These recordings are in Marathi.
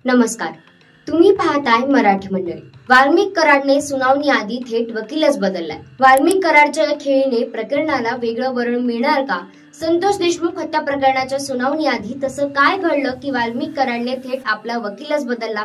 नमस्कार, तुम्ही पाहताय मराठी मंडळी। वाल्मिक कराडने सुनावणी आधी थेट वकीलच बदललाय। वाल्मिक कराडच्या या खेळीने प्रकरणाला वेगळं वळण मिळणार का? संतोष देशमुख हत्या प्रकरणाच्या सुनावणी आधी तसं काय घडलं की वाल्मिक कराडने थेट आपला वकीलच बदलला?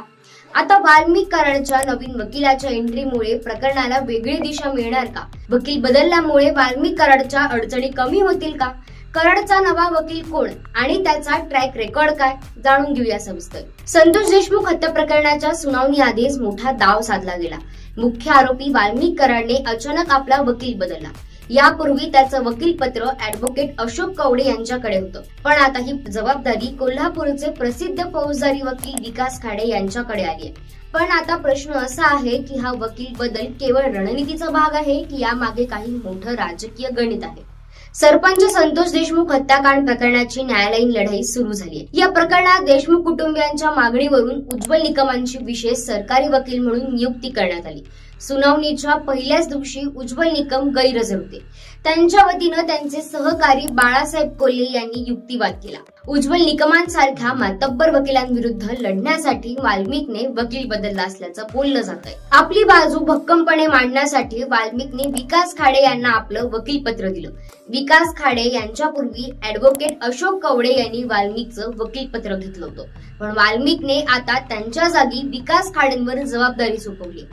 आता वाल्मिक कराडच्या नवीन वकिलाच्या एंट्रीमुळे प्रकरणाला वेगळी दिशा मिळणार का? वकील बदलल्यामुळे वाल्मिक कराडच्या अडचणी कमी होतील का? कराडचा नवा वकील कोण आणि त्याचा ट्रॅक रेकॉर्ड काय, जाणून घेऊया सविस्तर। संतोष देशमुख हत्या प्रकरणाच्या सुनावणी आधीच मोठा दाव साधला गेला। मुख्य आरोपी वाल्मिक कराडने अचानक आपला वकील बदलला। यापूर्वी त्याचं वकीलपत्र ऍडव्होकेट अशोक कवडे यांच्याकडे होतं, पण आता ही जबाबदारी कोल्हापूरचे प्रसिद्ध फौजदारी वकील विकास खाडे यांच्याकडे आली आहे। पण आता प्रश्न असा आहे की हा वकील बदल केवळ रणनीतीचा भाग आहे की यामागे काही मोठं राजकीय गणित आहे? सरपंच संतोष देशमुख हत्याकांड प्रकरणाची न्यायालयीन लढाई सुरू झाली आहे। या प्रकरणात देशमुख कुटुंबियांच्या मागणीवरून उज्ज्वल निकमांची विशेष सरकारी वकील म्हणून नियुक्ती करण्यात आली। सुनावणीच्या पहिल्याच दिवशी उज्ज्वल निकम गैरहजर होते। त्यांच्या वतीनं त्यांचे सहकारी बाळासाहेब कोल्हे यांनी युक्तिवाद केला। उज्ज्वल निकमांसारख्या मातब्बर वकिलांविरुद्ध लढण्यासाठी वाल्मिकने वकील बदलला असल्याचं बोललं जात आहे। आपली बाजू भक्कमपणे मांडण्यासाठी वाल्मिकने विकास खाडे यांना आपलं वकीलपत्र दिलं। विकास खाडे यांच्यापूर्वी ऍडव्होकेट अशोक कवडे यांनी वाल्मिकचं वकीलपत्र घेतलं होतं, पण वाल्मिकने आता त्यांच्या जागी विकास खाडेंवर जबाबदारी सोपवली।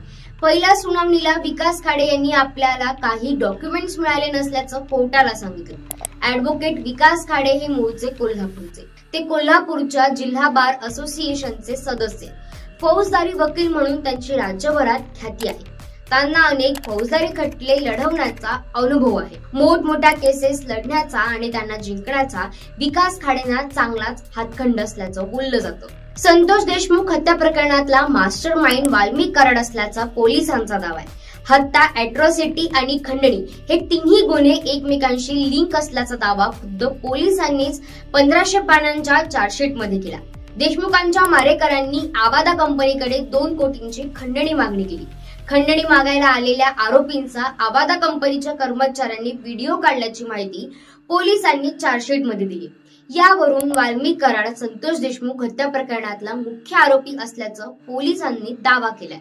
पहिल्या सुनावणीला विकास खाडे यांनी आपल्याला काही डॉक्युमेंट्स मिळाले नसल्याचं कोर्टाला सांगितलं। ऍडव्होकेट विकास खाडे हे मूळचे कोल्हापूरचे, ते कोल्हापूरच्या जिल्हा बार असोसिएशनचे सदस्य, फौजदारी वकील म्हणून त्यांची राज्यभरात ख्याती आहे। त्यांना अनेक फौजदारी खटले लढवण्याचा अनुभव आहे। मोठमोठ्या केसेस लढण्याचा आणि त्यांना जिंकण्याचा विकास खाडेंना चांगलाच हातखंड असल्याचं बोललं जातं। संतोष देशमुख हत्या प्रकरणातला मास्टर माइंड वाल्मिक कराड असल्याचा पोलिसांचा दावा आहे। हत्या, अॅट्रॉसिटी आणि खंडणी हे तिन्ही गुन्हे एकमेकांशी लिंक असल्याचा दावा खुद्द पोलिसांनीच 1500 पानांच्या चार्जशीट मध्ये केला। देशमुखांच्या मारेकरांनी आवादा कंपनीकडे 2 कोटींची खंडणी मागणी केली। खंडणी मागायला आलेल्या आरोपींचा आवादा कंपनीच्या कर्मचाऱ्यांनी व्हिडिओ काढल्याची माहिती पोलिसांनी चार्जशीट मध्ये दिली। यावरून वाल्मिक कराड संतोष देशमुख हत्या प्रकरणातला मुख्य आरोपी असल्याचं पोलिसांनी दावा केलाय।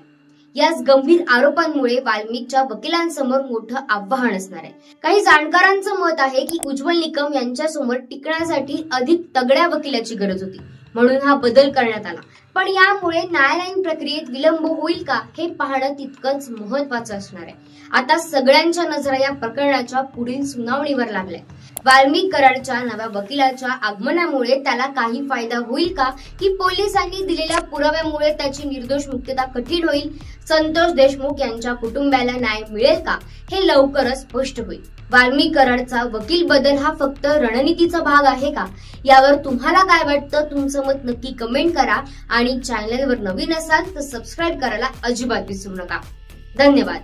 याच गंभीर आरोपांमुळे वाल्मिकच्या वकिलांसमोर मोठं आव्हान असणार आहे। काही जाणकारांचं मत आहे की उज्ज्वल निकम यांच्यासमोर टिकण्यासाठी अधिक तगड्या वकिलाची गरज होती, म्हणून हा बदल करण्यात आला। पण यामुळे न्यायालयीन प्रक्रियेत विलंब होईल का हे पाहणं तितकंच महत्वाचं असणार आहे। आता सगळ्यांच्या नजरा या प्रकरणाच्या पुढील सुनावणीवर लागल्या। वाल्मिक कराडच्या नव्या वकिलाच्या आगमनामुळे त्याला काही फायदा होईल का की पोलिसांनी दिलेल्या पुराव्यामुळे त्याची निर्दोष मुक्तता कठीण होईल? संतोष देशमुख यांच्या कुटुंबाला न्याय मिळेल का हे लवकरच स्पष्ट होईल। वाल्मिक कराडचा वकील बदल हा फक्त रणनीतीचा भाग आहे का? यावर तुम्हाला काय वाटतं? तुमचं मत नक्की कमेंट करा आणि चॅनलवर नवीन असाल तर सबस्क्राईब करायला अजिबात विसरू नका। धन्यवाद।